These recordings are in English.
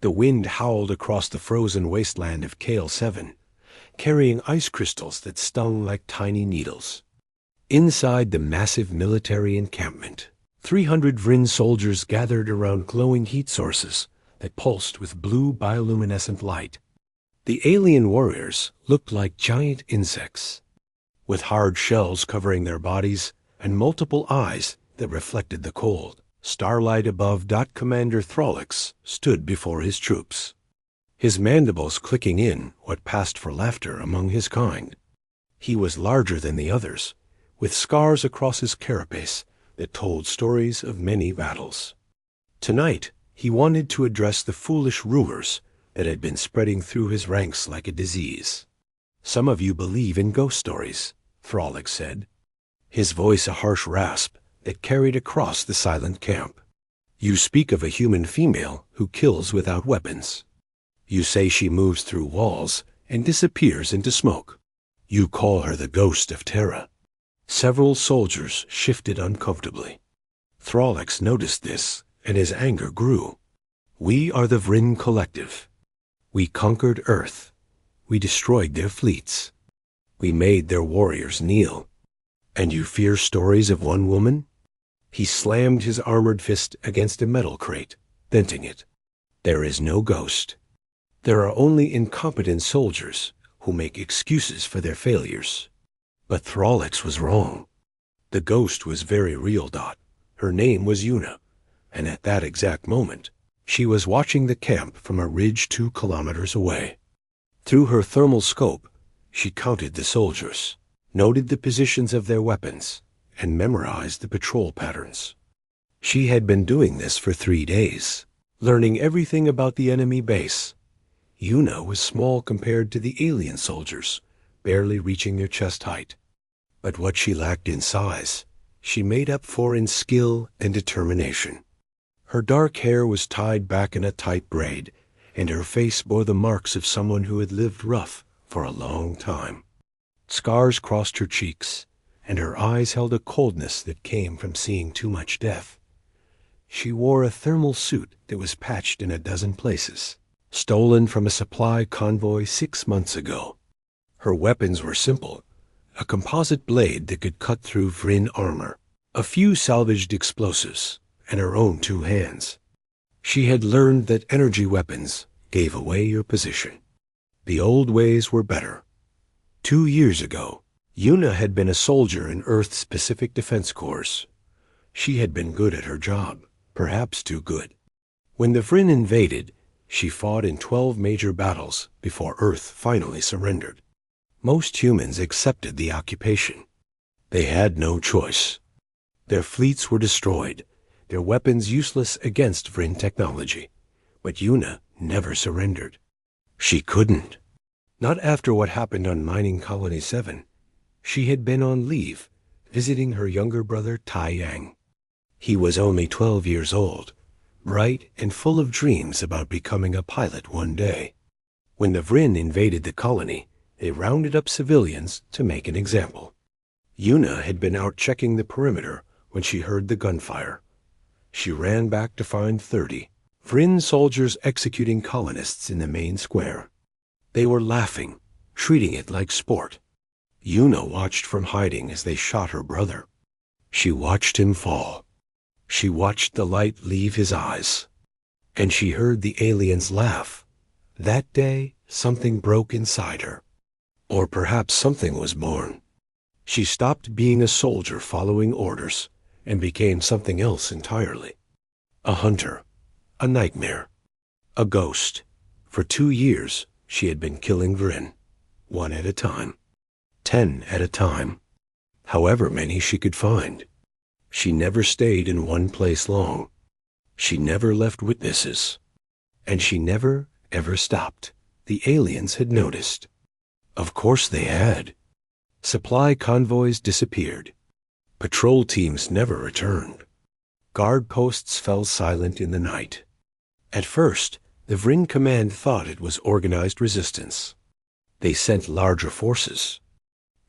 The wind howled across the frozen wasteland of Kale 7, carrying ice crystals that stung like tiny needles. Inside the massive military encampment, 300 Vryn soldiers gathered around glowing heat sources that pulsed with blue bioluminescent light. The alien warriors looked like giant insects, with hard shells covering their bodies and multiple eyes that reflected the cold. Starlight above. Commander Throlix stood before his troops, his mandibles clicking in what passed for laughter among his kind. He was larger than the others, with scars across his carapace that told stories of many battles. Tonight, he wanted to address the foolish rumors that had been spreading through his ranks like a disease. "Some of you believe in ghost stories," Throlix said, his voice a harsh rasp that carried across the silent camp. "You speak of a human female who kills without weapons. You say she moves through walls and disappears into smoke. You call her the ghost of Terra." Several soldiers shifted uncomfortably. Throlix noticed this, and his anger grew. "We are the Vryn Collective. We conquered Earth. We destroyed their fleets. We made their warriors kneel. And you fear stories of one woman?" He slammed his armored fist against a metal crate, denting it. "There is no ghost. There are only incompetent soldiers who make excuses for their failures." But Throlix was wrong. The ghost was very real. Her name was Una, and at that exact moment, she was watching the camp from a ridge 2 kilometers away. Through her thermal scope, she counted the soldiers, noted the positions of their weapons, and memorized the patrol patterns. She had been doing this for 3 days, learning everything about the enemy base. Una was small compared to the alien soldiers, barely reaching their chest height. But what she lacked in size, she made up for in skill and determination. Her dark hair was tied back in a tight braid, and her face bore the marks of someone who had lived rough for a long time. Scars crossed her cheeks, and her eyes held a coldness that came from seeing too much death. She wore a thermal suit that was patched in a dozen places, stolen from a supply convoy 6 months ago. Her weapons were simple, a composite blade that could cut through Vryn armor, a few salvaged explosives, and her own 2 hands. She had learned that energy weapons gave away your position. The old ways were better. 2 years ago, Una had been a soldier in Earth's Pacific Defense Corps. She had been good at her job, perhaps too good. When the Vryn invaded, she fought in 12 major battles before Earth finally surrendered. Most humans accepted the occupation. They had no choice. Their fleets were destroyed, their weapons useless against Vryn technology. But Una never surrendered. She couldn't. Not after what happened on Mining Colony 7. She had been on leave, visiting her younger brother Tai Yang. He was only 12 years old, bright and full of dreams about becoming a pilot one day. When the Vryn invaded the colony, they rounded up civilians to make an example. Una had been out checking the perimeter when she heard the gunfire. She ran back to find 30 Vryn soldiers executing colonists in the main square. They were laughing, treating it like sport. Una watched from hiding as they shot her brother. She watched him fall. She watched the light leave his eyes. And she heard the aliens laugh. That day, something broke inside her. Or perhaps something was born. She stopped being a soldier following orders and became something else entirely. A hunter, a nightmare, a ghost. For 2 years, she had been killing Vryn, 1 at a time. 10 at a time, however many she could find. She never stayed in one place long. She never left witnesses. And she never, ever stopped. The aliens had noticed. Of course they had. Supply convoys disappeared. Patrol teams never returned. Guard posts fell silent in the night. At first, the Vryn command thought it was organized resistance. They sent larger forces.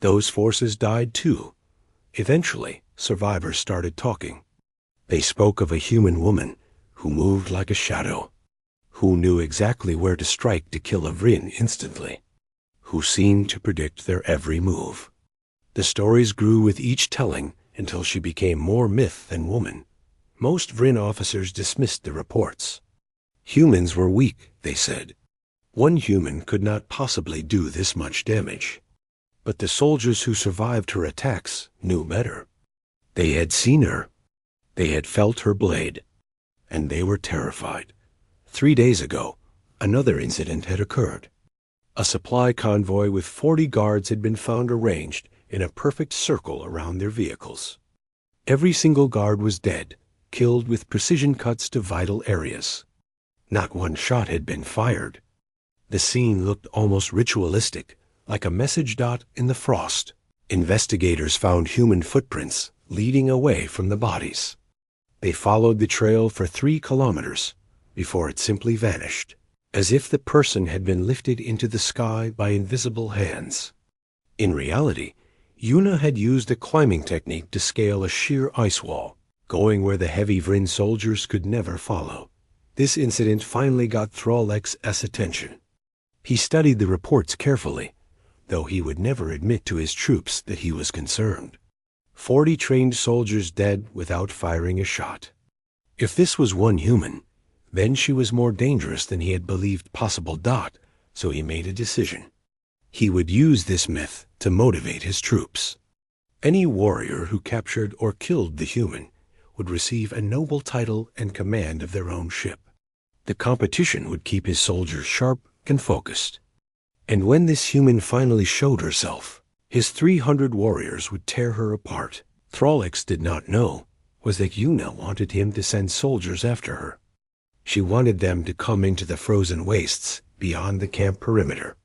Those forces died too. Eventually, survivors started talking. They spoke of a human woman who moved like a shadow, who knew exactly where to strike to kill a Vryn instantly, who seemed to predict their every move. The stories grew with each telling until she became more myth than woman. Most Vryn officers dismissed the reports. Humans were weak, they said. One human could not possibly do this much damage. But the soldiers who survived her attacks knew better. They had seen her. They had felt her blade. And they were terrified. 3 days ago, another incident had occurred. A supply convoy with 40 guards had been found arranged in a perfect circle around their vehicles. Every single guard was dead, killed with precision cuts to vital areas. Not one shot had been fired. The scene looked almost ritualistic, like a message dot in the frost. Investigators found human footprints leading away from the bodies. They followed the trail for 3 kilometers before it simply vanished, as if the person had been lifted into the sky by invisible hands. In reality, Yuna had used a climbing technique to scale a sheer ice wall, going where the heavy Vryn soldiers could never follow. This incident finally got Thrallex's attention. He studied the reports carefully, though he would never admit to his troops that he was concerned. 40 trained soldiers dead without firing a shot. If this was one human, then she was more dangerous than he had believed possible. So he made a decision. He would use this myth to motivate his troops. Any warrior who captured or killed the human would receive a noble title and command of their own ship. The competition would keep his soldiers sharp and focused. And when this human finally showed herself, his 300 warriors would tear her apart. Thrallix did not know was that Yuna wanted him to send soldiers after her. She wanted them to come into the frozen wastes beyond the camp perimeter.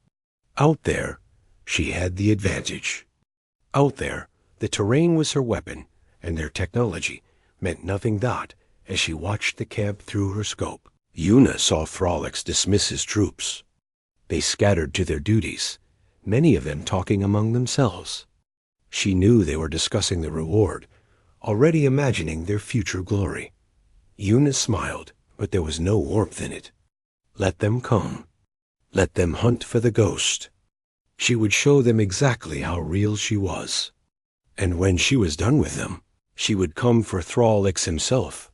Out there, she had the advantage. Out there, the terrain was her weapon, and their technology meant nothing. As she watched the camp through her scope, Yuna saw Thrallix dismiss his troops. They scattered to their duties, many of them talking among themselves. She knew they were discussing the reward, already imagining their future glory. Yuna smiled, but there was no warmth in it. Let them come. Let them hunt for the ghost. She would show them exactly how real she was. And when she was done with them, she would come for Thrallix himself.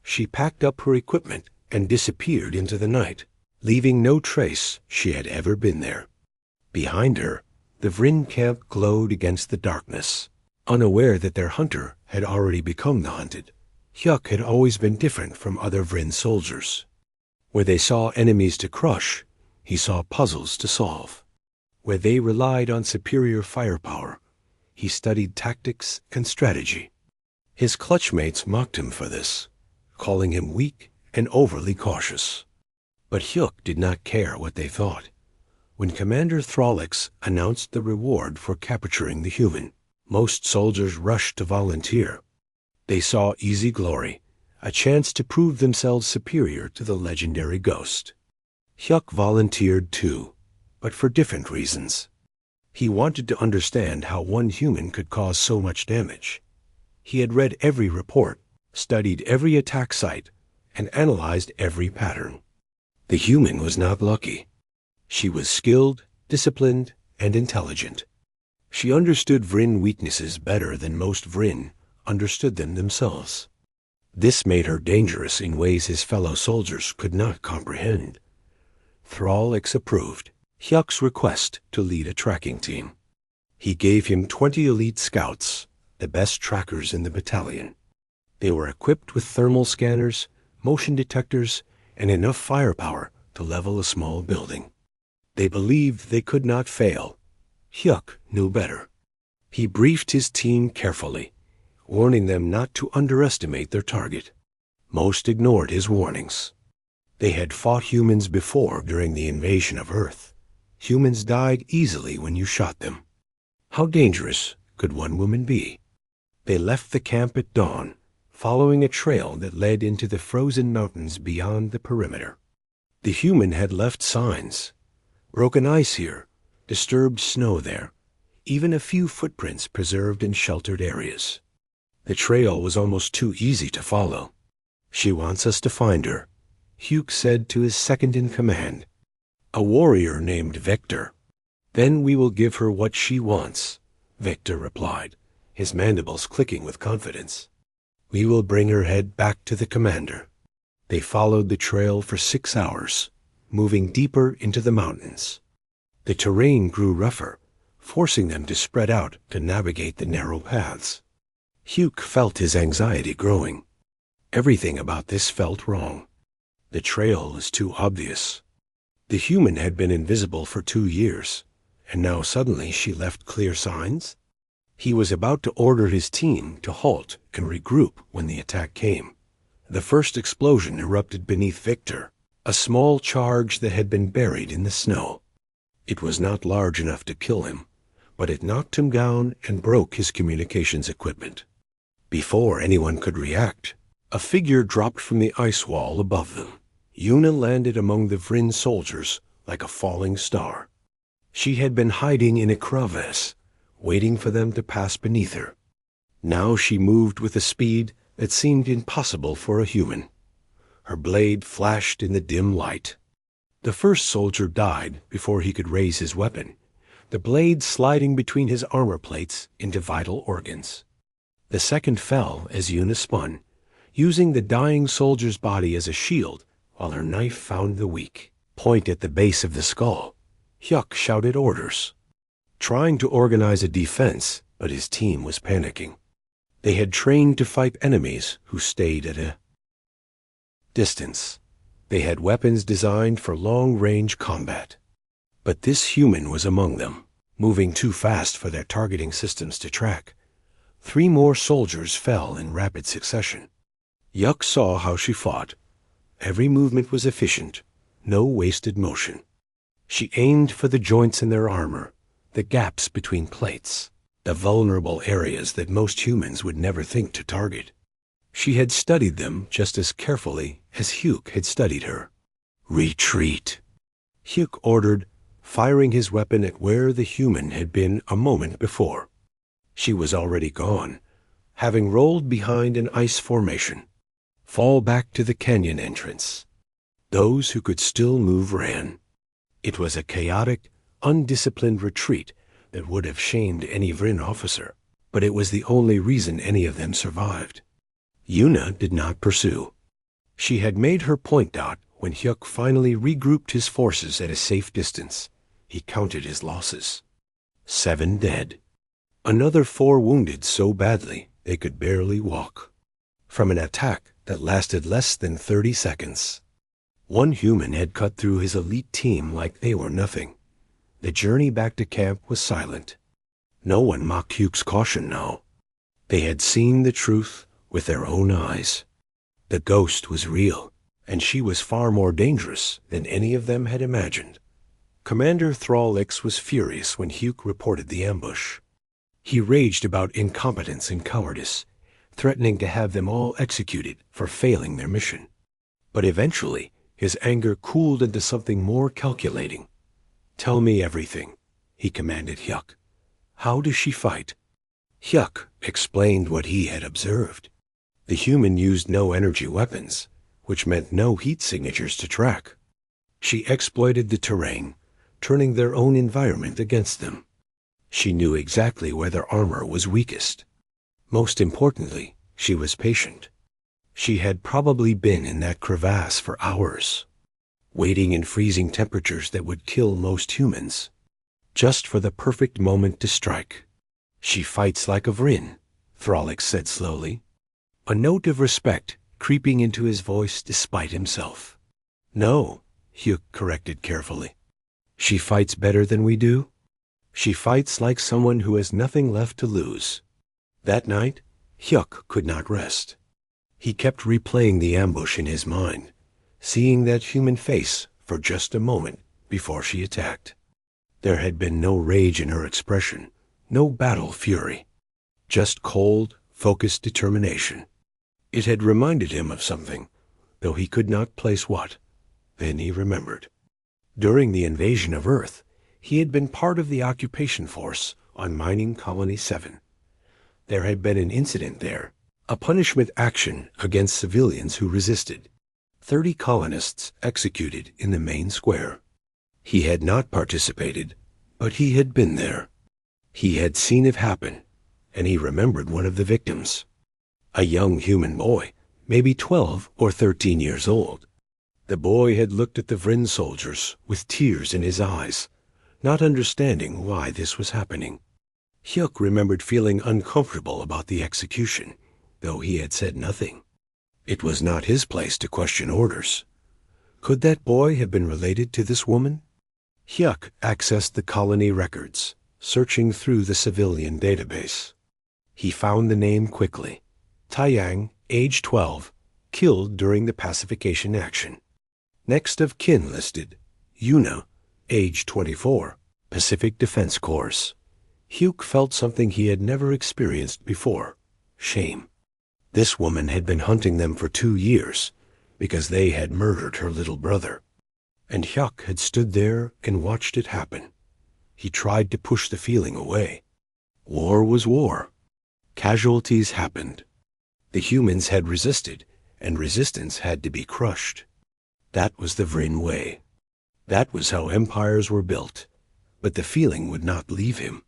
She packed up her equipment and disappeared into the night, leaving no trace she had ever been there. Behind her, the Vryn camp glowed against the darkness. Unaware that their hunter had already become the hunted, Hyuk had always been different from other Vryn soldiers. Where they saw enemies to crush, he saw puzzles to solve. Where they relied on superior firepower, he studied tactics and strategy. His clutchmates mocked him for this, calling him weak and overly cautious. But Hyuk did not care what they thought. When Commander Thrallix announced the reward for capturing the human, most soldiers rushed to volunteer. They saw easy glory, a chance to prove themselves superior to the legendary ghost. Hyuk volunteered too, but for different reasons. He wanted to understand how one human could cause so much damage. He had read every report, studied every attack site, and analyzed every pattern. The human was not lucky. She was skilled, disciplined, and intelligent. She understood Vryn weaknesses better than most Vryn understood them themselves. This made her dangerous in ways his fellow soldiers could not comprehend. Thrallix approved Hyuk's request to lead a tracking team. He gave him 20 elite scouts, the best trackers in the battalion. They were equipped with thermal scanners, motion detectors, and enough firepower to level a small building. They believed they could not fail. Hyuk knew better. He briefed his team carefully, warning them not to underestimate their target. Most ignored his warnings. They had fought humans before during the invasion of Earth. Humans died easily when you shot them. How dangerous could one woman be? They left the camp at dawn, following a trail that led into the frozen mountains beyond the perimeter. The human had left signs. Broken ice here, disturbed snow there, even a few footprints preserved in sheltered areas. The trail was almost too easy to follow. She wants us to find her, Hugh said to his second-in-command, a warrior named Vector. Then we will give her what she wants, Vector replied, his mandibles clicking with confidence. We will bring her head back to the commander. They followed the trail for 6 hours, moving deeper into the mountains. The terrain grew rougher, forcing them to spread out to navigate the narrow paths. Hugh felt his anxiety growing. Everything about this felt wrong. The trail was too obvious. The human had been invisible for 2 years, and now suddenly she left clear signs. He was about to order his team to halt and regroup when the attack came. The first explosion erupted beneath Victor, a small charge that had been buried in the snow. It was not large enough to kill him, but it knocked him down and broke his communications equipment. Before anyone could react, a figure dropped from the ice wall above them. Yuna landed among the Vryn soldiers like a falling star. She had been hiding in a crevasse, waiting for them to pass beneath her. Now she moved with a speed that seemed impossible for a human. Her blade flashed in the dim light. The first soldier died before he could raise his weapon, the blade sliding between his armor plates into vital organs. The second fell as Yuna spun, using the dying soldier's body as a shield while her knife found the weak point at the base of the skull. Hyuk shouted orders, trying to organize a defense, but his team was panicking. They had trained to fight enemies who stayed at a distance. They had weapons designed for long-range combat. But this human was among them, moving too fast for their targeting systems to track. 3 more soldiers fell in rapid succession. Yuk saw how she fought. Every movement was efficient, no wasted motion. She aimed for the joints in their armor, the gaps between plates, the vulnerable areas that most humans would never think to target. She had studied them just as carefully as Hugh had studied her. Retreat, Hugh ordered, firing his weapon at where the human had been a moment before. She was already gone, having rolled behind an ice formation. Fall back to the canyon entrance. Those who could still move ran. It was a chaotic, undisciplined retreat that would have shamed any Vryn officer, but it was the only reason any of them survived. Yuna did not pursue. She had made her point out when Hyuk finally regrouped his forces at a safe distance. He counted his losses. 7 dead. Another 4 wounded so badly they could barely walk. From an attack that lasted less than 30 seconds. One human had cut through his elite team like they were nothing. The journey back to camp was silent. No one mocked Hugh's caution now. They had seen the truth with their own eyes. The ghost was real, and she was far more dangerous than any of them had imagined. Commander Thrallix was furious when Hugh reported the ambush. He raged about incompetence and cowardice, threatening to have them all executed for failing their mission. But eventually, his anger cooled into something more calculating. Tell me everything, he commanded Hyuk. How does she fight? Hyuk explained what he had observed. The human used no energy weapons, which meant no heat signatures to track. She exploited the terrain, turning their own environment against them. She knew exactly where their armor was weakest. Most importantly, she was patient. She had probably been in that crevasse for hours, waiting in freezing temperatures that would kill most humans, just for the perfect moment to strike. She fights like a Vryn, Thrallix said slowly, a note of respect creeping into his voice despite himself. No, Hugh corrected carefully. She fights better than we do. She fights like someone who has nothing left to lose. That night, Hyuk could not rest. He kept replaying the ambush in his mind, seeing that human face for just a moment before she attacked. There had been no rage in her expression, no battle fury, just cold, focused determination. It had reminded him of something, though he could not place what. Then he remembered. During the invasion of Earth, he had been part of the occupation force on Mining Colony 7. There had been an incident there, a punishment action against civilians who resisted. 30 colonists executed in the main square. He had not participated, but he had been there. He had seen it happen, and he remembered one of the victims. A young human boy, maybe 12 or 13 years old. The boy had looked at the Vryn soldiers with tears in his eyes, not understanding why this was happening. Hyuk remembered feeling uncomfortable about the execution, though he had said nothing. It was not his place to question orders. Could that boy have been related to this woman? Hyuk accessed the colony records, searching through the civilian database. He found the name quickly. Taiyang, age 12, killed during the pacification action. Next of kin listed, Yuna, age 24, Pacific Defense Corps. Hyuk felt something he had never experienced before: shame. This woman had been hunting them for 2 years because they had murdered her little brother. And Hyuk had stood there and watched it happen. He tried to push the feeling away. War was war. Casualties happened. The humans had resisted, and resistance had to be crushed. That was the Vryn way. That was how empires were built. But the feeling would not leave him.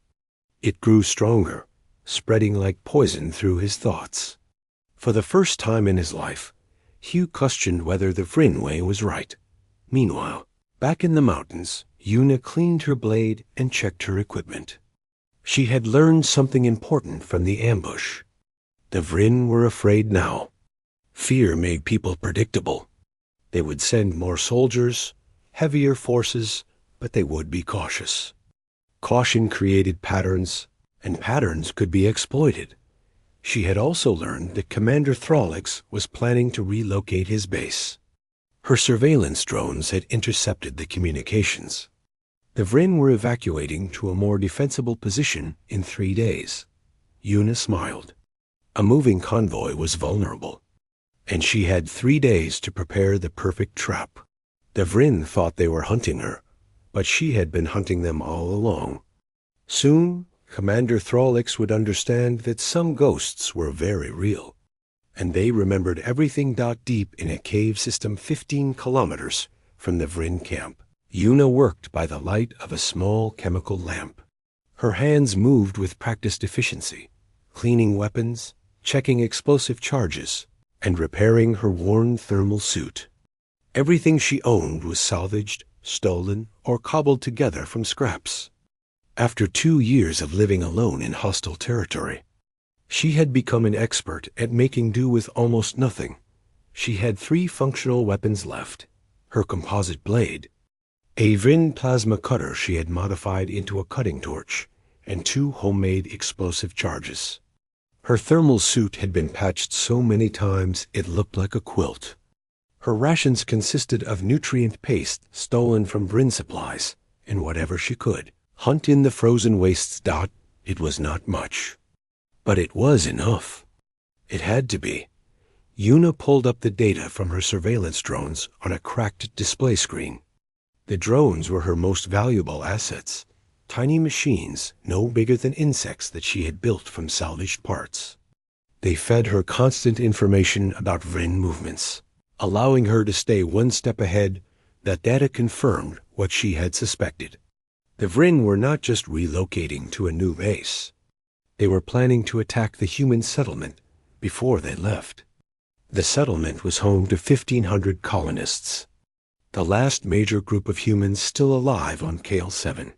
It grew stronger, spreading like poison through his thoughts. For the first time in his life, Hugh questioned whether the Vryn way was right. Meanwhile, back in the mountains, Yuna cleaned her blade and checked her equipment. She had learned something important from the ambush. The Vryn were afraid now. Fear made people predictable. They would send more soldiers, heavier forces, but they would be cautious. Caution created patterns, and patterns could be exploited. She had also learned that Commander Thrallix was planning to relocate his base. Her surveillance drones had intercepted the communications. The Vryn were evacuating to a more defensible position in 3 days. Yuna smiled. A moving convoy was vulnerable, and she had 3 days to prepare the perfect trap. The Vryn thought they were hunting her, but she had been hunting them all along. Soon, Commander Thrallix would understand that some ghosts were very real, and they remembered everything deep in a cave system 15 kilometers from the Vryn camp. Yuna worked by the light of a small chemical lamp. Her hands moved with practiced efficiency, cleaning weapons, checking explosive charges, and repairing her worn thermal suit. Everything she owned was salvaged, stolen, or cobbled together from scraps. After 2 years of living alone in hostile territory, she had become an expert at making do with almost nothing. She had 3 functional weapons left: her composite blade, a Vryn plasma cutter she had modified into a cutting torch, and 2 homemade explosive charges. Her thermal suit had been patched so many times it looked like a quilt. Her rations consisted of nutrient paste stolen from Vryn supplies, and whatever she could hunt in the frozen wastes. It was not much, but it was enough. It had to be. Yuna pulled up the data from her surveillance drones on a cracked display screen. The drones were her most valuable assets, tiny machines no bigger than insects that she had built from salvaged parts. They fed her constant information about Vryn movements, allowing her to stay 1 step ahead. That data confirmed what she had suspected. The Vryn were not just relocating to a new base. They were planning to attack the human settlement before they left. The settlement was home to 1,500 colonists, the last major group of humans still alive on Kale 7.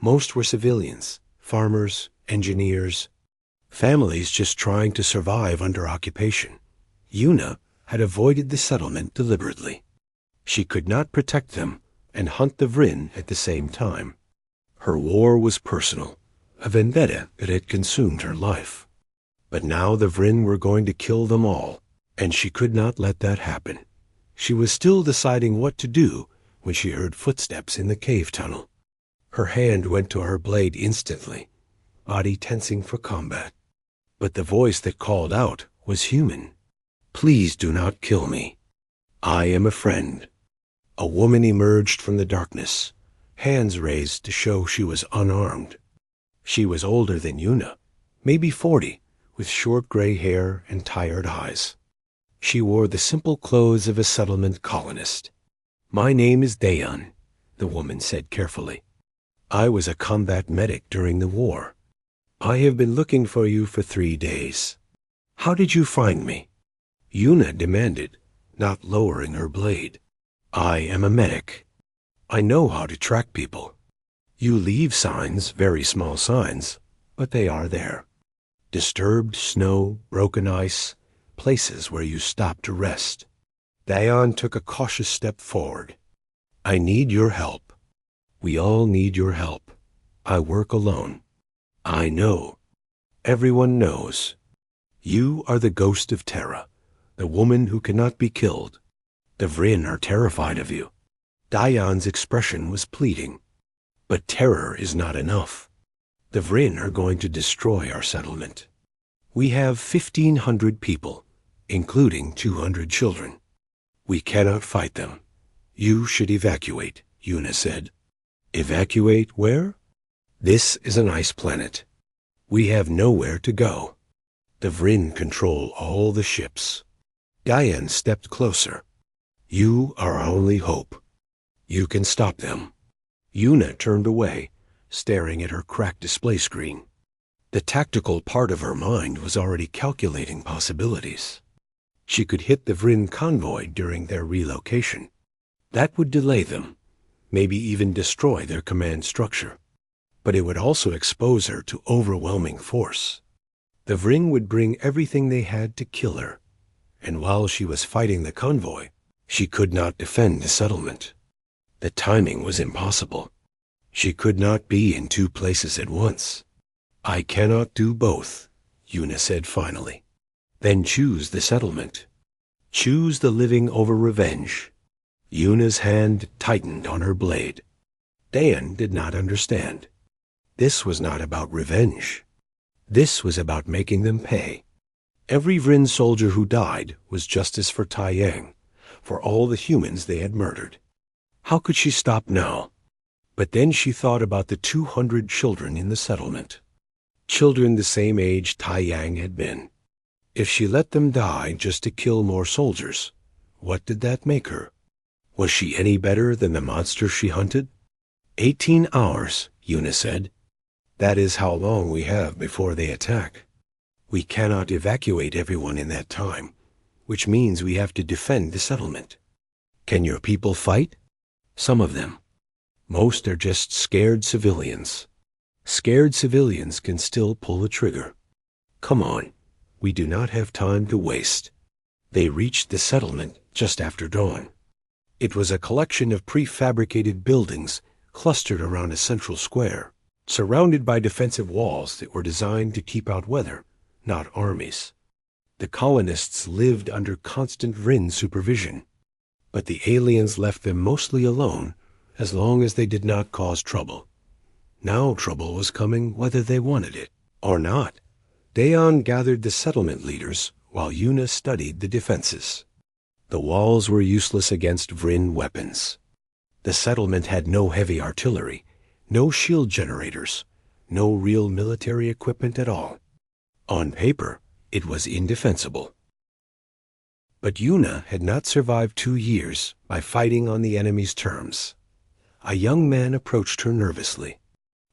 Most were civilians, farmers, engineers, families just trying to survive under occupation. Yuna had avoided the settlement deliberately. She could not protect them and hunt the Vryn at the same time. Her war was personal, a vendetta that had consumed her life. But now the Vryn were going to kill them all, and she could not let that happen. She was still deciding what to do when she heard footsteps in the cave tunnel. Her hand went to her blade instantly, body tensing for combat. But the voice that called out was human. "Please do not kill me. I am a friend." A woman emerged from the darkness, hands raised to show she was unarmed. She was older than Yuna, maybe 40, with short gray hair and tired eyes. She wore the simple clothes of a settlement colonist. "My name is Dayan," the woman said carefully. "I was a combat medic during the war. I have been looking for you for 3 days. How did you find me?" Yuna demanded, not lowering her blade. "I am a medic. I know how to track people. You leave signs, very small signs, but they are there. Disturbed snow, broken ice, places where you stop to rest." Dayan took a cautious step forward. "I need your help. We all need your help. I work alone. I know. Everyone knows. You are the ghost of Terra, the woman who cannot be killed. The Vryn are terrified of you." Dayan's expression was pleading. "But terror is not enough. The Vryn are going to destroy our settlement. We have 1,500 people, including 200 children. We cannot fight them. You should evacuate," Yuna said. "Evacuate where?" "This is an ice planet. We have nowhere to go. The Vryn control all the ships." Dayan stepped closer. "You are our only hope. You can stop them." Yuna turned away, staring at her cracked display screen. The tactical part of her mind was already calculating possibilities. She could hit the Vryn convoy during their relocation. That would delay them, maybe even destroy their command structure. But it would also expose her to overwhelming force. The Vryn would bring everything they had to kill her, and while she was fighting the convoy, she could not defend the settlement. The timing was impossible. She could not be in 2 places at once. "I cannot do both," Yuna said finally. "Then choose the settlement. Choose the living over revenge." Yuna's hand tightened on her blade. Dayan did not understand. This was not about revenge. This was about making them pay. Every Vryn soldier who died was justice for Taiyang, for all the humans they had murdered. How could she stop now? But then she thought about the 200 children in the settlement. Children the same age Taiyang had been. If she let them die just to kill more soldiers, what did that make her? Was she any better than the monster she hunted? 18 hours, Yuna said. That is how long we have before they attack. We cannot evacuate everyone in that time, which means we have to defend the settlement. Can your people fight? Some of them. Most are just scared civilians. Scared civilians can still pull the trigger. Come on, we do not have time to waste. They reached the settlement just after dawn. It was a collection of prefabricated buildings clustered around a central square, surrounded by defensive walls that were designed to keep out weather, not armies. The colonists lived under constant Vryn supervision, but the aliens left them mostly alone as long as they did not cause trouble. Now trouble was coming whether they wanted it or not. Dayan gathered the settlement leaders while Yuna studied the defenses. The walls were useless against Vryn weapons. The settlement had no heavy artillery, no shield generators, no real military equipment at all. On paper, it was indefensible. But Yuna had not survived 2 years by fighting on the enemy's terms. A young man approached her nervously.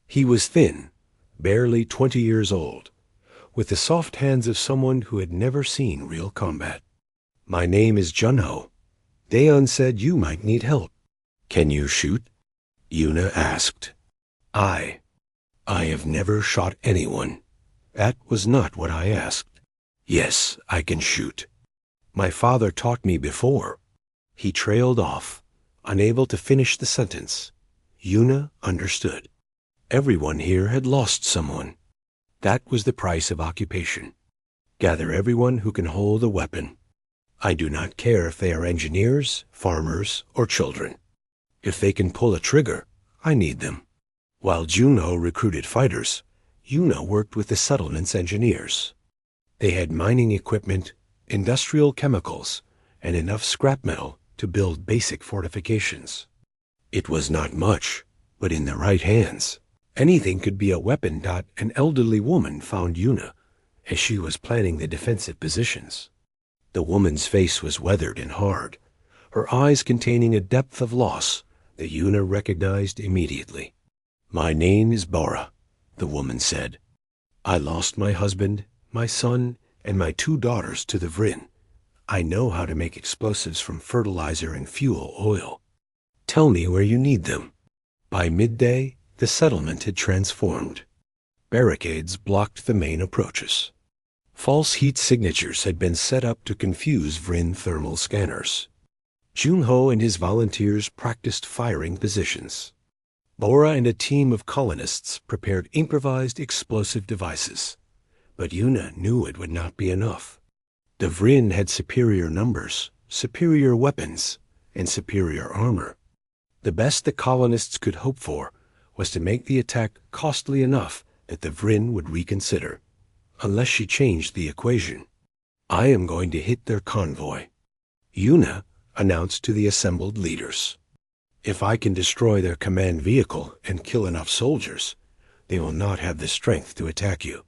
He was thin, barely 20 years old, with the soft hands of someone who had never seen real combat. My name is Junho. Dayan said you might need help. Can you shoot? Yuna asked. I have never shot anyone. That was not what I asked. Yes, I can shoot. My father taught me before. He trailed off, unable to finish the sentence. Yuna understood. Everyone here had lost someone. That was the price of occupation. Gather everyone who can hold a weapon. I do not care if they are engineers, farmers, or children. If they can pull a trigger, I need them. While Junho recruited fighters, Yuna worked with the settlement's engineers. They had mining equipment, industrial chemicals, and enough scrap metal to build basic fortifications. It was not much, but in the right hands, anything could be a weapon. An elderly woman found Yuna as she was planning the defensive positions. The woman's face was weathered and hard, her eyes containing a depth of loss that Yuna recognized immediately. "My name is Bora," the woman said. "I lost my husband, my son, and my 2 daughters to the Vryn. I know how to make explosives from fertilizer and fuel oil. Tell me where you need them." By midday, the settlement had transformed. Barricades blocked the main approaches. False heat signatures had been set up to confuse Vryn thermal scanners. Junho and his volunteers practiced firing positions. Bora and a team of colonists prepared improvised explosive devices. But Yuna knew it would not be enough. The Vryn had superior numbers, superior weapons, and superior armor. The best the colonists could hope for was to make the attack costly enough that the Vryn would reconsider, unless she changed the equation. "I am going to hit their convoy," Yuna announced to the assembled leaders. "If I can destroy their command vehicle and kill enough soldiers, they will not have the strength to attack you."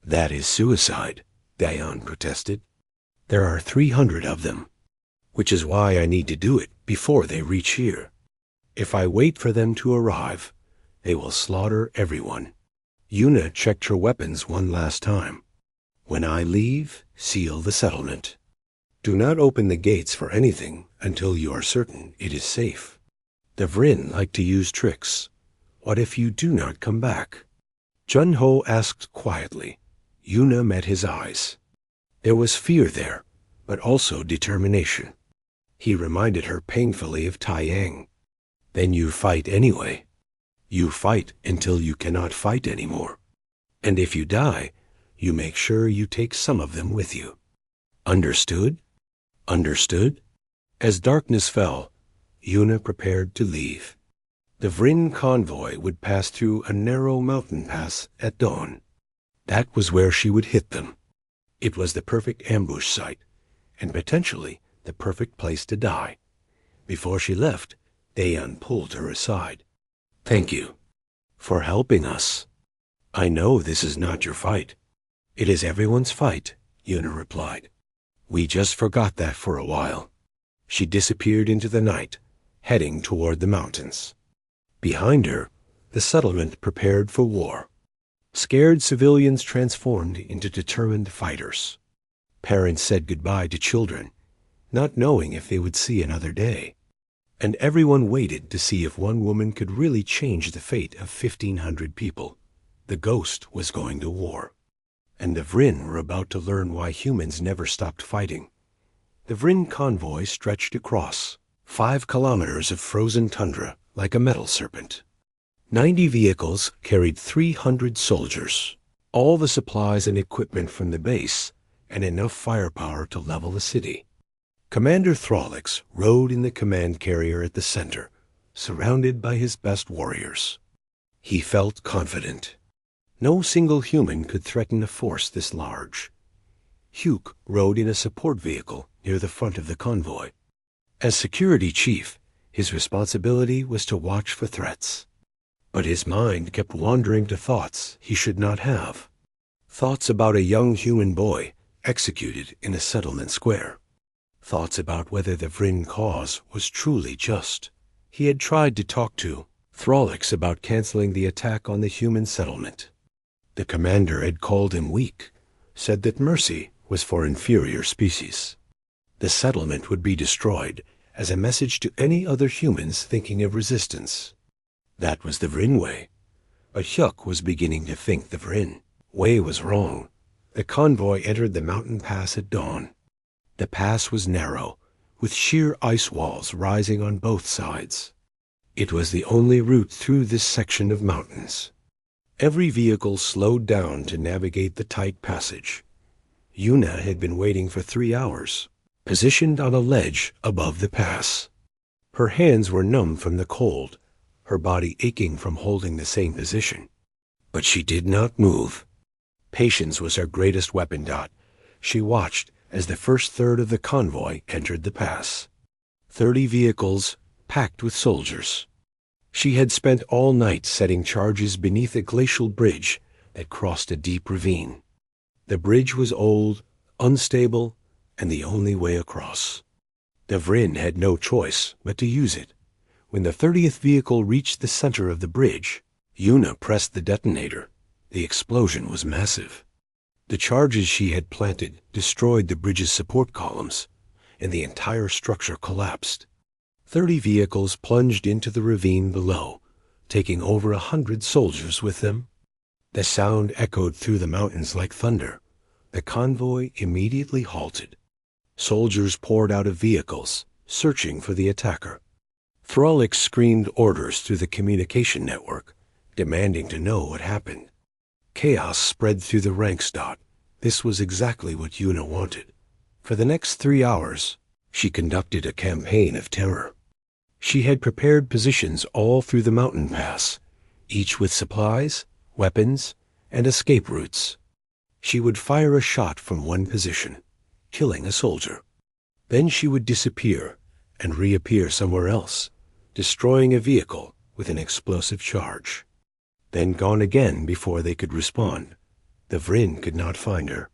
"That is suicide," Dayan protested. "There are 300 of them, which is why I need to do it before they reach here. If I wait for them to arrive, they will slaughter everyone." Yuna checked her weapons one last time. "When I leave, seal the settlement. Do not open the gates for anything until you are certain it is safe. The Vryn like to use tricks. What if you do not come back?" Junho asked quietly. Yuna met his eyes. There was fear there, but also determination. He reminded her painfully of Taiyang. "Then you fight anyway. You fight until you cannot fight anymore. And if you die, you make sure you take some of them with you. Understood?" "Understood?" As darkness fell, Yuna prepared to leave. The Vryn convoy would pass through a narrow mountain pass at dawn. That was where she would hit them. It was the perfect ambush site, and potentially the perfect place to die. Before she left, Dayan pulled her aside. "Thank you for helping us. I know this is not your fight." "It is everyone's fight," Yuna replied. "We just forgot that for a while." She disappeared into the night, heading toward the mountains. Behind her, the settlement prepared for war. Scared civilians transformed into determined fighters. Parents said goodbye to children, not knowing if they would see another day. And everyone waited to see if one woman could really change the fate of 1,500 people. The ghost was going to war. And the Vryn were about to learn why humans never stopped fighting. The Vryn convoy stretched across 5 kilometers of frozen tundra like a metal serpent. 90 vehicles carried 300 soldiers, all the supplies and equipment from the base, and enough firepower to level the city. Commander Throlix rode in the command carrier at the center, surrounded by his best warriors. He felt confident. No single human could threaten a force this large. Hugh rode in a support vehicle near the front of the convoy. As security chief, his responsibility was to watch for threats. But his mind kept wandering to thoughts he should not have. Thoughts about a young human boy executed in a settlement square. Thoughts about whether the Vryn cause was truly just. He had tried to talk to Throlix about canceling the attack on the human settlement. The commander had called him weak, said that mercy was for inferior species. The settlement would be destroyed as a message to any other humans thinking of resistance. That was the Vryn way. But Hyuk was beginning to think the Vryn way was wrong. The convoy entered the mountain pass at dawn. The pass was narrow, with sheer ice walls rising on both sides. It was the only route through this section of mountains. Every vehicle slowed down to navigate the tight passage. Yuna had been waiting for 3 hours, positioned on a ledge above the pass. Her hands were numb from the cold, her body aching from holding the same position. But she did not move. Patience was her greatest weapon. She watched as the first third of the convoy entered the pass. 30 vehicles packed with soldiers. She had spent all night setting charges beneath a glacial bridge that crossed a deep ravine. The bridge was old, unstable, and the only way across. The Vryn had no choice but to use it. When the 30th vehicle reached the center of the bridge, Yuna pressed the detonator. The explosion was massive. The charges she had planted destroyed the bridge's support columns, and the entire structure collapsed. 30 vehicles plunged into the ravine below, taking over 100 soldiers with them. The sound echoed through the mountains like thunder. The convoy immediately halted. Soldiers poured out of vehicles, searching for the attacker. Thrallix screamed orders through the communication network, demanding to know what happened. Chaos spread through the ranks. This was exactly what Yuna wanted. For the next 3 hours, she conducted a campaign of terror. She had prepared positions all through the mountain pass, each with supplies, weapons, and escape routes. She would fire a shot from one position, killing a soldier. Then she would disappear and reappear somewhere else, destroying a vehicle with an explosive charge. Then gone again before they could respond. The Vryn could not find her.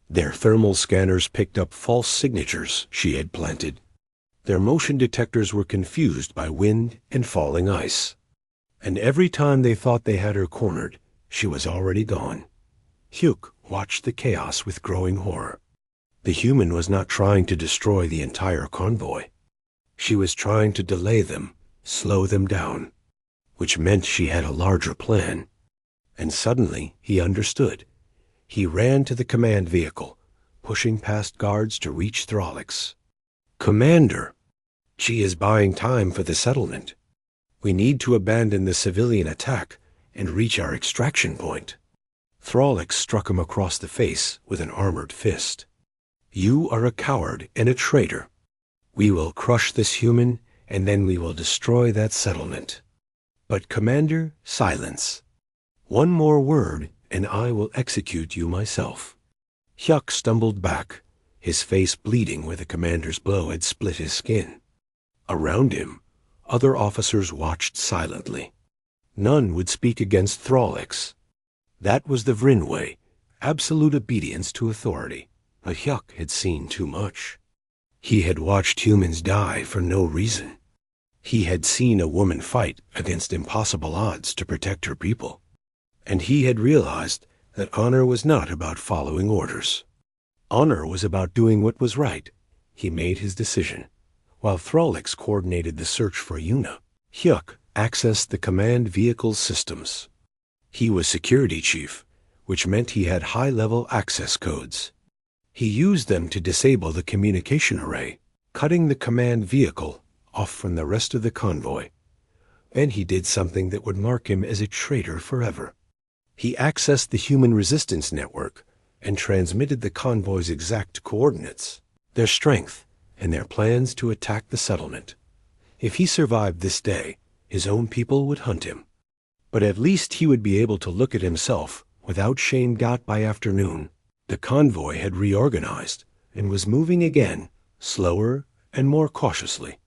Their thermal scanners picked up false signatures she had planted. Their motion detectors were confused by wind and falling ice. And every time they thought they had her cornered, she was already gone. Hyuk watched the chaos with growing horror. The human was not trying to destroy the entire convoy. She was trying to delay them, slow them down, which meant she had a larger plan. And suddenly he understood. He ran to the command vehicle, pushing past guards to reach Thrallix. "Commander, she is buying time for the settlement. We need to abandon the civilian attack and reach our extraction point." Thrallix struck him across the face with an armored fist. "You are a coward and a traitor. We will crush this human, and then we will destroy that settlement. But Commander, silence. One more word, and I will execute you myself." Hyuk stumbled back, his face bleeding where the commander's blow had split his skin. Around him, other officers watched silently. None would speak against Thrallix. That was the Vryn way, absolute obedience to authority. But Hyuk had seen too much. He had watched humans die for no reason. He had seen a woman fight against impossible odds to protect her people. And he had realized that honor was not about following orders. Honor was about doing what was right. He made his decision. While Thrallix coordinated the search for Yuna, Hyuk accessed the command vehicle's systems. He was security chief, which meant he had high-level access codes. He used them to disable the communication array, cutting the command vehicle off from the rest of the convoy. Then he did something that would mark him as a traitor forever. He accessed the human resistance network and transmitted the convoy's exact coordinates, their strength, and their plans to attack the settlement. If he survived this day, his own people would hunt him. But at least he would be able to look at himself without shame. By afternoon, the convoy had reorganized and was moving again, slower and more cautiously.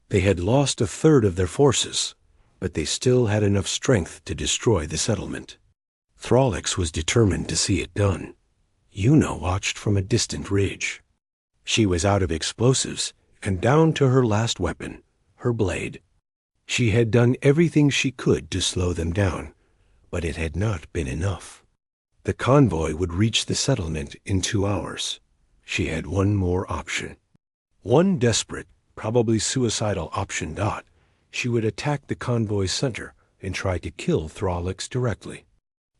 They had lost a third of their forces, but they still had enough strength to destroy the settlement. Thrallix was determined to see it done. Yuna watched from a distant ridge. She was out of explosives and down to her last weapon, her blade. She had done everything she could to slow them down, but it had not been enough. The convoy would reach the settlement in 2 hours. She had one more option. One desperate, probably suicidal option. She would attack the convoy's center and try to kill Thrallix directly.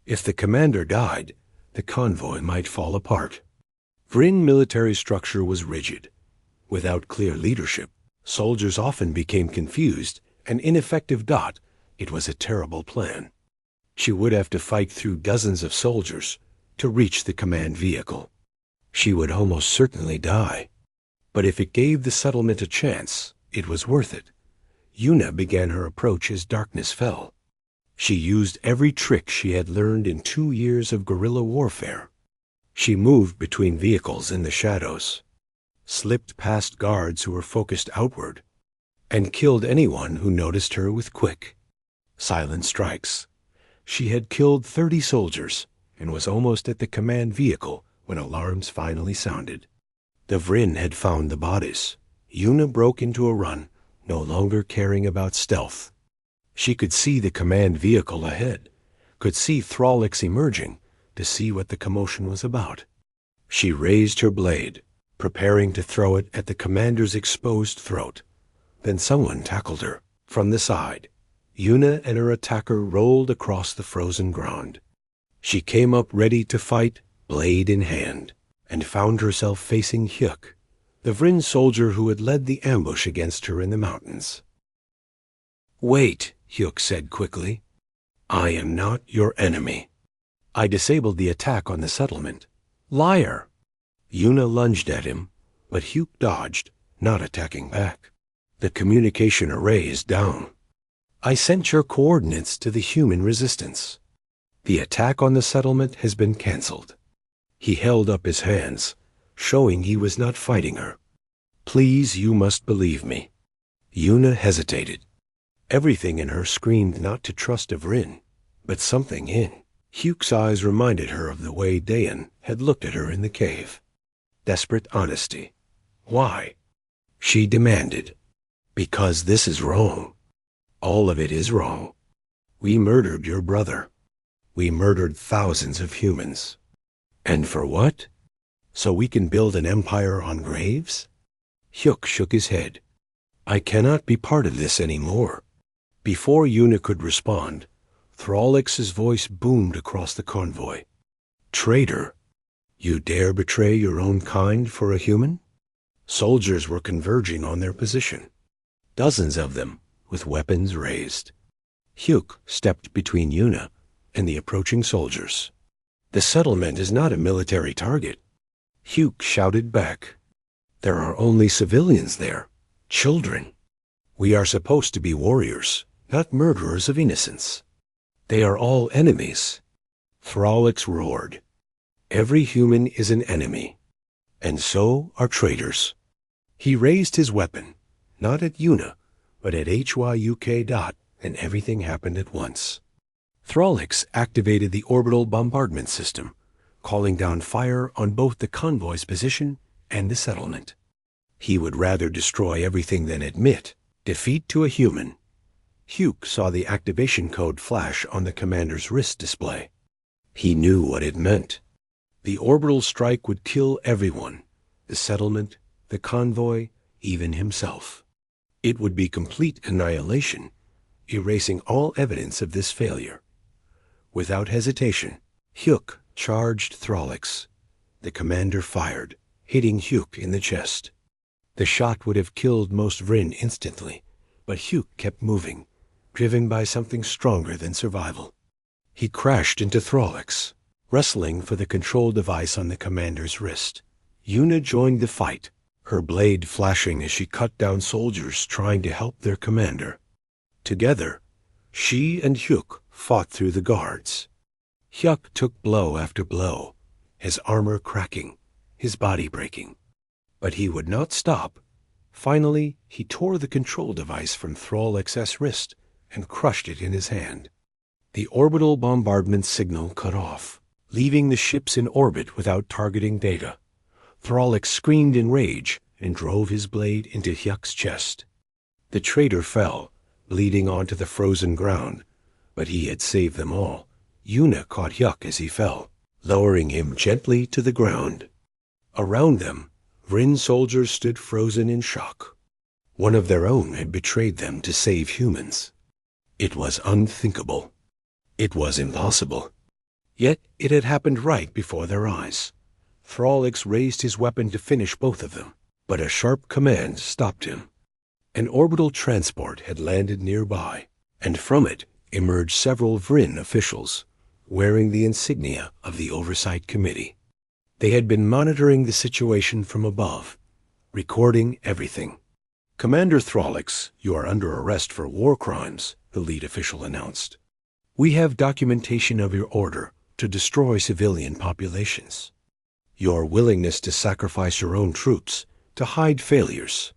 If the commander died, the convoy might fall apart. Vryn military structure was rigid. Without clear leadership, soldiers often became confused and ineffective. It was a terrible plan. She would have to fight through dozens of soldiers to reach the command vehicle. She would almost certainly die. But if it gave the settlement a chance, it was worth it. Yuna began her approach as darkness fell. She used every trick she had learned in 2 years of guerrilla warfare. She moved between vehicles in the shadows, slipped past guards who were focused outward, and killed anyone who noticed her with quick, silent strikes. She had killed 30 soldiers and was almost at the command vehicle when alarms finally sounded. The Vryn had found the bodies. Yuna broke into a run, no longer caring about stealth. She could see the command vehicle ahead, could see Thrallix emerging to see what the commotion was about. She raised her blade, preparing to throw it at the commander's exposed throat. Then someone tackled her from the side. Yuna and her attacker rolled across the frozen ground. She came up ready to fight, blade in hand, and found herself facing Hyuk, the Vryn soldier who had led the ambush against her in the mountains. "Wait," Hyuk said quickly. "I am not your enemy. I disabled the attack on the settlement." "Liar!" Yuna lunged at him, but Hyuk dodged, not attacking back. "The communication array is down. I sent your coordinates to the human resistance. The attack on the settlement has been cancelled." He held up his hands, showing he was not fighting her. "Please, you must believe me." Yuna hesitated. Everything in her screamed not to trust a Vryn, but something in Hyuk's eyes reminded her of the way Dayan had looked at her in the cave. Desperate honesty. "Why?" she demanded. "Because this is wrong. All of it is wrong. We murdered your brother. We murdered thousands of humans. And for what? So we can build an empire on graves?" Hyuk shook his head. "I cannot be part of this anymore." Before Yuna could respond, Thrallix's voice boomed across the convoy. "Traitor! You dare betray your own kind for a human?" Soldiers were converging on their position, dozens of them with weapons raised. Hyuk stepped between Yuna and the approaching soldiers. "The settlement is not a military target." Hyuk shouted back. "There are only civilians there, children. We are supposed to be warriors, not murderers of innocents. They are all enemies." Thrallix roared. "Every human is an enemy, and so are traitors." He raised his weapon, not at Yuna, but at HYUK. And everything happened at once. Thrallix activated the orbital bombardment system, calling down fire on both the convoy's position and the settlement. He would rather destroy everything than admit defeat to a human. Hyuk saw the activation code flash on the commander's wrist display. He knew what it meant. The orbital strike would kill everyone, the settlement, the convoy, even himself. It would be complete annihilation, erasing all evidence of this failure. Without hesitation, Hyuk charged Thrallix. The commander fired, hitting Hyuk in the chest. The shot would have killed most Vryn instantly, but Hyuk kept moving, driven by something stronger than survival. He crashed into Thrallix, wrestling for the control device on the commander's wrist. Yuna joined the fight, her blade flashing as she cut down soldiers trying to help their commander. Together, she and Hyuk fought through the guards. Hyuk took blow after blow, his armor cracking, his body breaking. But he would not stop. Finally, he tore the control device from Thrallix's wrist and crushed it in his hand. The orbital bombardment signal cut off, leaving the ships in orbit without targeting data. Thrallix screamed in rage and drove his blade into Hyuk's chest. The traitor fell, bleeding onto the frozen ground, but he had saved them all. Yuna caught Hyuk as he fell, lowering him gently to the ground. Around them, Vryn soldiers stood frozen in shock. One of their own had betrayed them to save humans. It was unthinkable. It was impossible. Yet it had happened right before their eyes. Thrallix raised his weapon to finish both of them, but a sharp command stopped him. An orbital transport had landed nearby, and from it emerged several Vryn officials, wearing the insignia of the Oversight Committee. They had been monitoring the situation from above, recording everything. "Commander Thrallix, you are under arrest for war crimes," the lead official announced. "We have documentation of your order to destroy civilian populations. Your willingness to sacrifice your own troops to hide failures,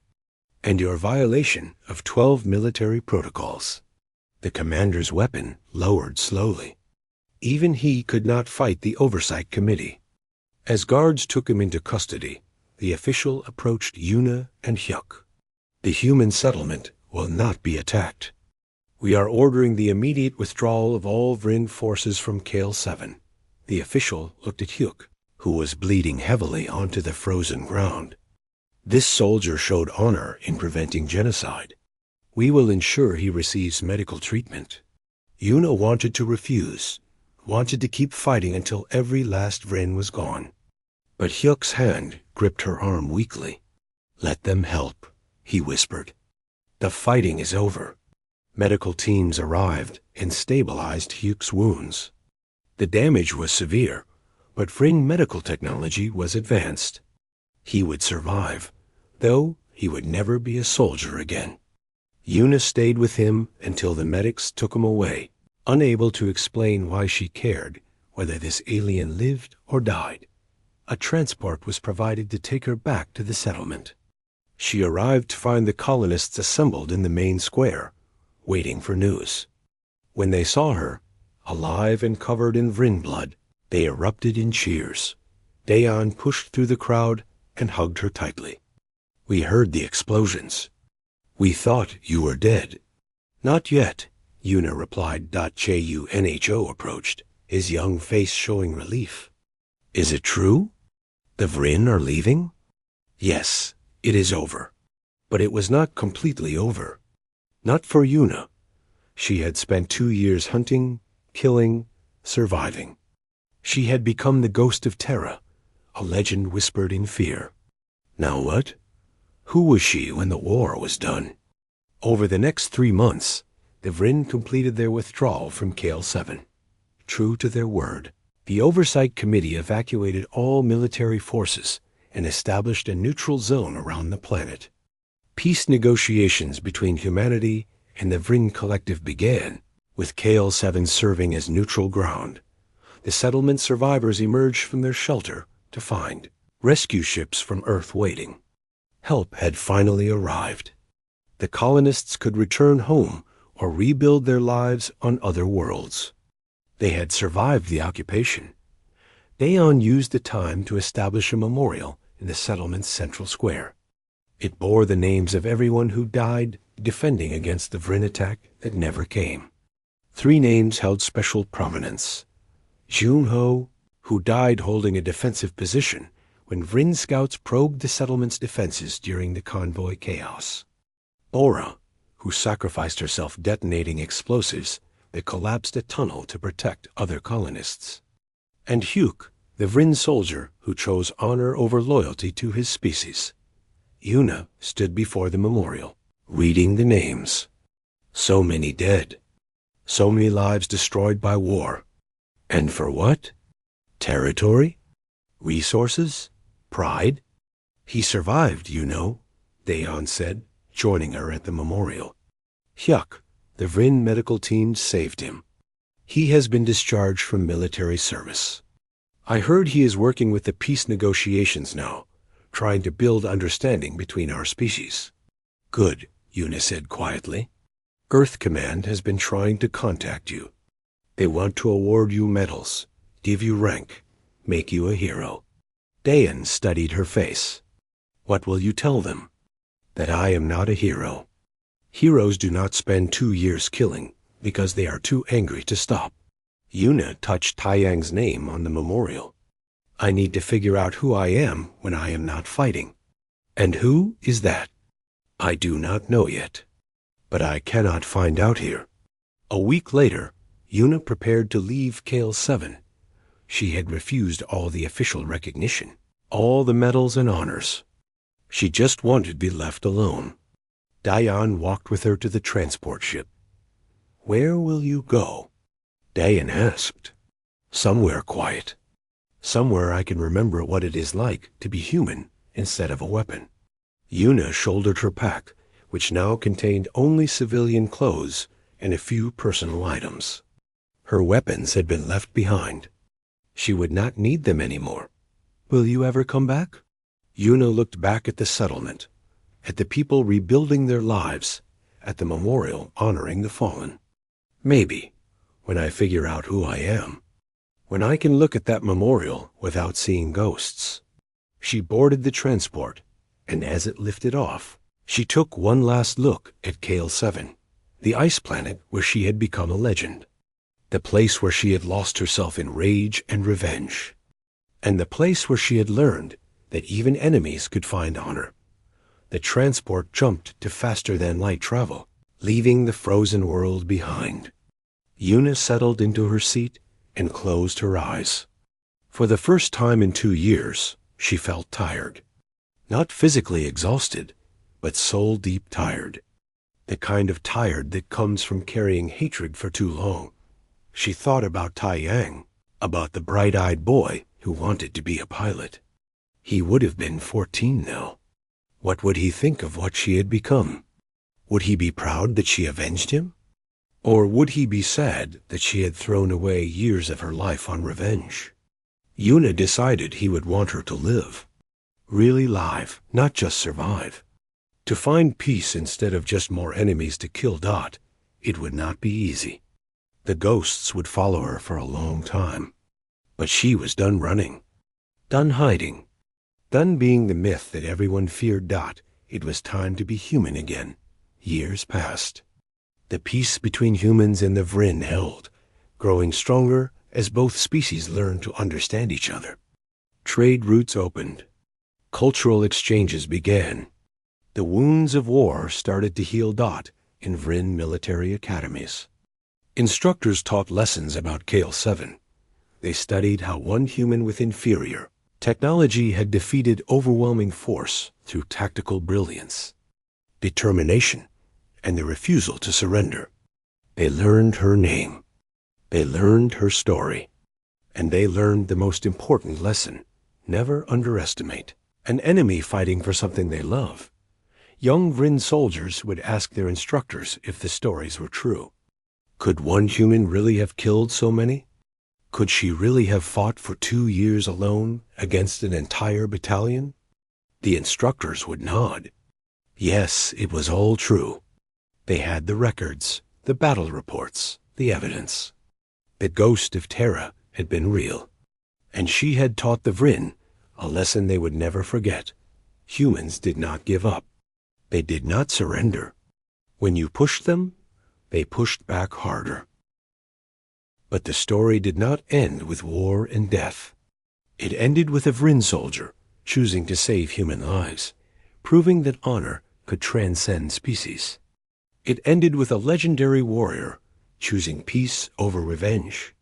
and your violation of 12 military protocols." The commander's weapon lowered slowly. Even he could not fight the Oversight Committee. As guards took him into custody, the official approached Yuna and Hyuk. The human settlement will not be attacked. We are ordering the immediate withdrawal of all Vryn forces from Kale 7. The official looked at Hyuk, who was bleeding heavily onto the frozen ground. This soldier showed honor in preventing genocide. We will ensure he receives medical treatment. Yuna wanted to refuse, wanted to keep fighting until every last Vryn was gone. But Hyuk's hand gripped her arm weakly. "Let them help," he whispered. "The fighting is over." Medical teams arrived and stabilized Hyuk's wounds. The damage was severe, but Vryn medical technology was advanced. He would survive, though he would never be a soldier again. Yuna stayed with him until the medics took him away, unable to explain why she cared whether this alien lived or died. A transport was provided to take her back to the settlement. She arrived to find the colonists assembled in the main square, waiting for news. When they saw her, alive and covered in Vryn blood, they erupted in cheers. Dayan pushed through the crowd and hugged her tightly. "We heard the explosions. We thought you were dead." "Not yet," Yuna replied. Chu approached, his young face showing relief. "Is it true? The Vryn are leaving?" "Yes, it is over." But it was not completely over. Not for Yuna. She had spent 2 years hunting, killing, surviving. She had become the ghost of Terra, a legend whispered in fear. Now what? Who was she when the war was done? Over the next 3 months, the Vryn completed their withdrawal from Kale 7. True to their word, the Oversight Committee evacuated all military forces and established a neutral zone around the planet. Peace negotiations between humanity and the Vryn Collective began, with Kale 7 serving as neutral ground. The settlement survivors emerged from their shelter to find rescue ships from Earth waiting. Help had finally arrived. The colonists could return home or rebuild their lives on other worlds. They had survived the occupation. Dayan used the time to establish a memorial in the settlement's central square. It bore the names of everyone who died defending against the Vryn attack that never came. 3 names held special prominence. Junho, who died holding a defensive position when Vryn scouts probed the settlement's defenses during the convoy chaos. Ora, who sacrificed herself detonating explosives that collapsed a tunnel to protect other colonists. And Hyuk, the Vryn soldier who chose honor over loyalty to his species. Yuna stood before the memorial, reading the names. So many dead. So many lives destroyed by war. And for what? Territory? Resources? Pride? "He survived, you know," Dayan said, joining her at the memorial. "Hyuk, the Vryn medical team saved him. He has been discharged from military service. I heard he is working with the peace negotiations now, trying to build understanding between our species." "Good," Yuna said quietly. "Earth Command has been trying to contact you. They want to award you medals, give you rank, make you a hero." Dayan studied her face. "What will you tell them?" "That I am not a hero. Heroes do not spend 2 years killing because they are too angry to stop." Yuna touched Taiyang's name on the memorial. "I need to figure out who I am when I am not fighting." "And who is that?" "I do not know yet. But I cannot find out here." A week later, Yuna prepared to leave Kale 7. She had refused all the official recognition, all the medals and honors. She just wanted to be left alone. Dayan walked with her to the transport ship. "Where will you go?" Dayan asked. "Somewhere quiet. Somewhere I can remember what it is like to be human instead of a weapon." Yuna shouldered her pack, which now contained only civilian clothes and a few personal items. Her weapons had been left behind. She would not need them anymore. "Will you ever come back?" Yuna looked back at the settlement, at the people rebuilding their lives, at the memorial honoring the fallen. "Maybe, when I figure out who I am. When I can look at that memorial without seeing ghosts." She boarded the transport, and as it lifted off, she took one last look at Kale 7, the ice planet where she had become a legend, the place where she had lost herself in rage and revenge, and the place where she had learned that even enemies could find honor. The transport jumped to faster-than-light travel, leaving the frozen world behind. Una settled into her seat and closed her eyes. For the first time in 2 years, she felt tired. Not physically exhausted, but soul-deep tired. The kind of tired that comes from carrying hatred for too long. She thought about Tai Yang, about the bright-eyed boy who wanted to be a pilot. He would have been 14 now. What would he think of what she had become? Would he be proud that she avenged him? Or would he be sad that she had thrown away years of her life on revenge? Una decided he would want her to live. Really live, not just survive. To find peace instead of just more enemies to kill. It would not be easy. The ghosts would follow her for a long time. But she was done running. Done hiding. Done being the myth that everyone feared. It was time to be human again. Years passed. The peace between humans and the Vryn held, growing stronger as both species learned to understand each other. Trade routes opened. Cultural exchanges began. The wounds of war started to heal. In Vryn military academies. Instructors taught lessons about Kale 7. They studied how one human with inferior technology had defeated overwhelming force through tactical brilliance, determination, and the refusal to surrender. They learned her name. They learned her story. And they learned the most important lesson: never underestimate an enemy fighting for something they love. Young Vryn soldiers would ask their instructors if the stories were true. Could one human really have killed so many? Could she really have fought for 2 years alone against an entire battalion? The instructors would nod. Yes, it was all true. They had the records, the battle reports, the evidence. The ghost of Terra had been real, and she had taught the Vryn a lesson they would never forget. Humans did not give up. They did not surrender. When you pushed them, they pushed back harder. But the story did not end with war and death. It ended with a Vryn soldier choosing to save human lives, proving that honor could transcend species. It ended with a legendary warrior choosing peace over revenge.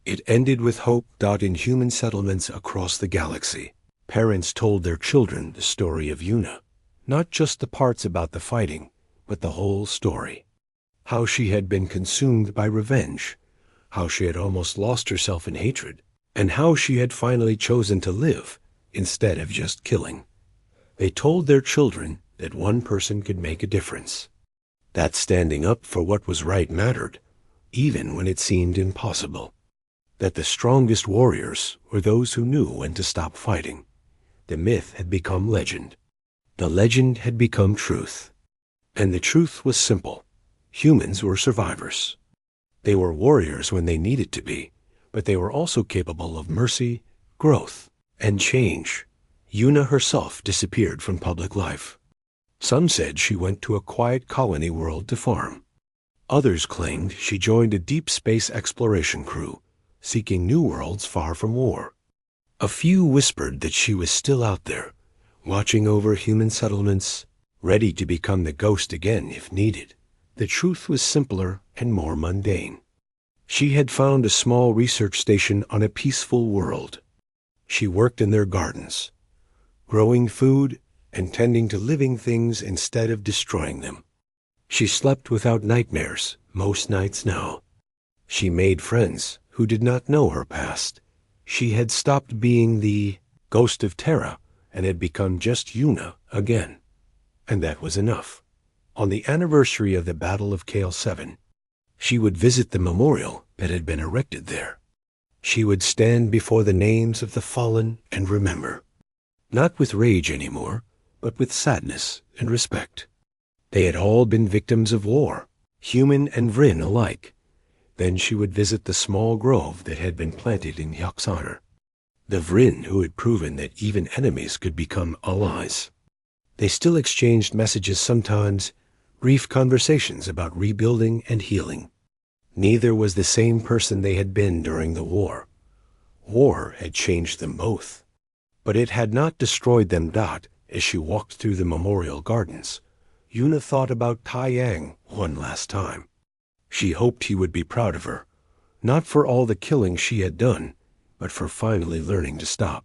It ended with hope. In human settlements across the galaxy, parents told their children the story of Una, not just the parts about the fighting, but the whole story. How she had been consumed by revenge, how she had almost lost herself in hatred, and how she had finally chosen to live instead of just killing. They told their children that one person could make a difference, that standing up for what was right mattered, even when it seemed impossible, that the strongest warriors were those who knew when to stop fighting. The myth had become legend. The legend had become truth. And the truth was simple. Humans were survivors. They were warriors when they needed to be, but they were also capable of mercy, growth, and change. Una herself disappeared from public life. Some said she went to a quiet colony world to farm. Others claimed she joined a deep space exploration crew, seeking new worlds far from war. A few whispered that she was still out there, watching over human settlements, ready to become the ghost again if needed. The truth was simpler and more mundane. She had found a small research station on a peaceful world. She worked in their gardens, growing food and tending to living things instead of destroying them. She slept without nightmares most nights now. She made friends who did not know her past. She had stopped being the ghost of Terra and had become just Una again. And that was enough. On the anniversary of the Battle of Kale 7, she would visit the memorial that had been erected there. She would stand before the names of the fallen and remember, not with rage anymore, but with sadness and respect. They had all been victims of war, human and Vryn alike. Then she would visit the small grove that had been planted in Hyuk's honor. the Vryn who had proven that even enemies could become allies. They still exchanged messages sometimes, brief conversations about rebuilding and healing. Neither was the same person they had been during the war. War had changed them both. But it had not destroyed them. As she walked through the memorial gardens, Yuna thought about Tai Yang one last time. She hoped he would be proud of her, not for all the killing she had done, but for finally learning to stop,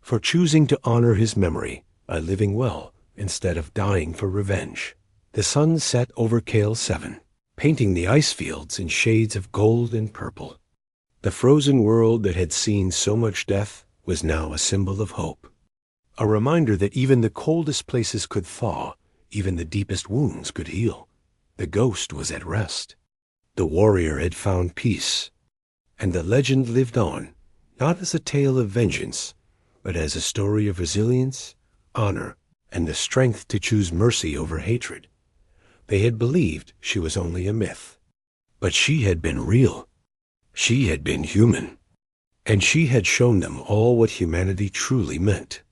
for choosing to honor his memory by living well instead of dying for revenge. The sun set over Kale 7, painting the ice fields in shades of gold and purple. The frozen world that had seen so much death was now a symbol of hope, a reminder that even the coldest places could thaw, even the deepest wounds could heal. The ghost was at rest. The warrior had found peace, and the legend lived on, not as a tale of vengeance, but as a story of resilience, honor, and the strength to choose mercy over hatred. They had believed she was only a myth, but she had been real. She had been human, and she had shown them all what humanity truly meant.